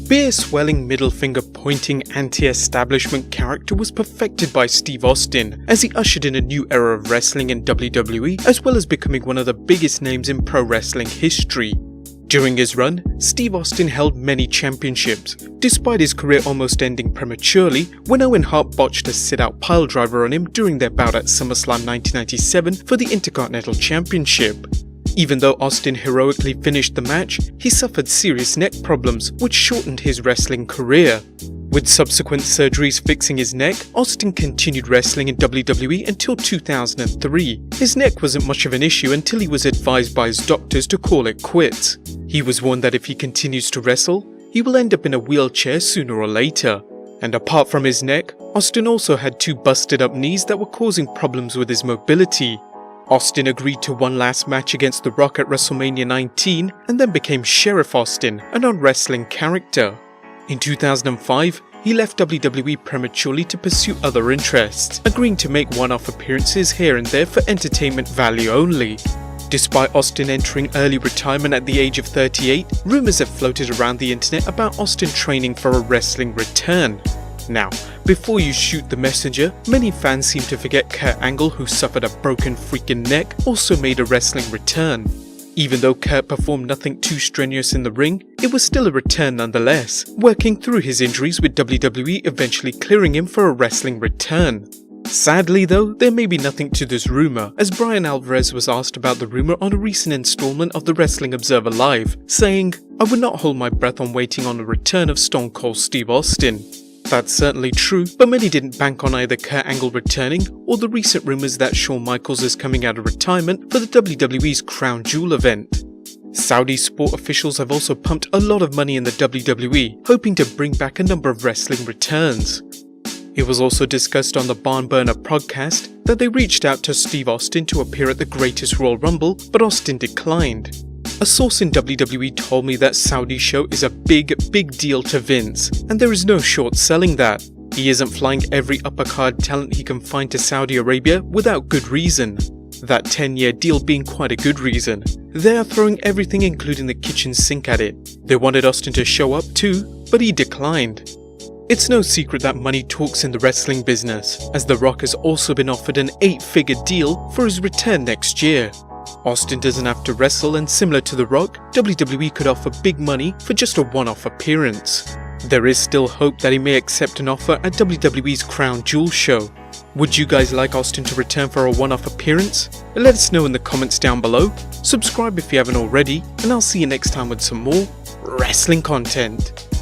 beer-swelling, middle-finger-pointing, anti-establishment character was perfected by Steve Austin as he ushered in a new era of wrestling in WWE, as well as becoming one of the biggest names in pro wrestling history. During his run, Steve Austin held many championships, despite his career almost ending prematurely when Owen Hart botched a sit-out piledriver on him during their bout at SummerSlam 1997 for the Intercontinental Championship. Even though Austin heroically finished the match, he suffered serious neck problems which shortened his wrestling career. With subsequent surgeries fixing his neck, Austin continued wrestling in WWE until 2003. His neck wasn't much of an issue until he was advised by his doctors to call it quits. He was warned that if he continues to wrestle, he will end up in a wheelchair sooner or later. And apart from his neck, Austin also had two busted up knees that were causing problems with his mobility. Austin agreed to one last match against The Rock at WrestleMania 19 and then became Sheriff Austin, a non-wrestling character. In 2005, he left WWE prematurely to pursue other interests, agreeing to make one-off appearances here and there for entertainment value only. Despite Austin entering early retirement at the age of 38, rumours have floated around the internet about Austin training for a wrestling return. Now, before you shoot the messenger, many fans seem to forget Kurt Angle, who suffered a broken freaking neck, also made a wrestling return. Even though Kurt performed nothing too strenuous in the ring, it was still a return nonetheless, working through his injuries with WWE eventually clearing him for a wrestling return. Sadly though, there may be nothing to this rumour, as Brian Alvarez was asked about the rumour on a recent installment of the Wrestling Observer Live, saying, "I would not hold my breath on waiting on the return of Stone Cold Steve Austin." That's certainly true, but many didn't bank on either Kurt Angle returning or the recent rumours that Shawn Michaels is coming out of retirement for the WWE's Crown Jewel event. Saudi sport officials have also pumped a lot of money in the WWE, hoping to bring back a number of wrestling returns. It was also discussed on the Barn Burner podcast that they reached out to Steve Austin to appear at the Greatest Royal Rumble, but Austin declined. A source in WWE told me that Saudi show is a big deal to Vince, and there is no short selling that. He isn't flying every upper-card talent he can find to Saudi Arabia without good reason. That 10-year deal being quite a good reason. They are throwing everything including the kitchen sink at it. They wanted Austin to show up too, but he declined. It's no secret that money talks in the wrestling business, as The Rock has also been offered an 8-figure deal for his return next year. Austin doesn't have to wrestle, and similar to The Rock, WWE could offer big money for just a one-off appearance. There is still hope that he may accept an offer at WWE's Crown Jewel show. Would you guys like Austin to return for a one-off appearance? Let us know in the comments down below. Subscribe if you haven't already, and I'll see you next time with some more wrestling content.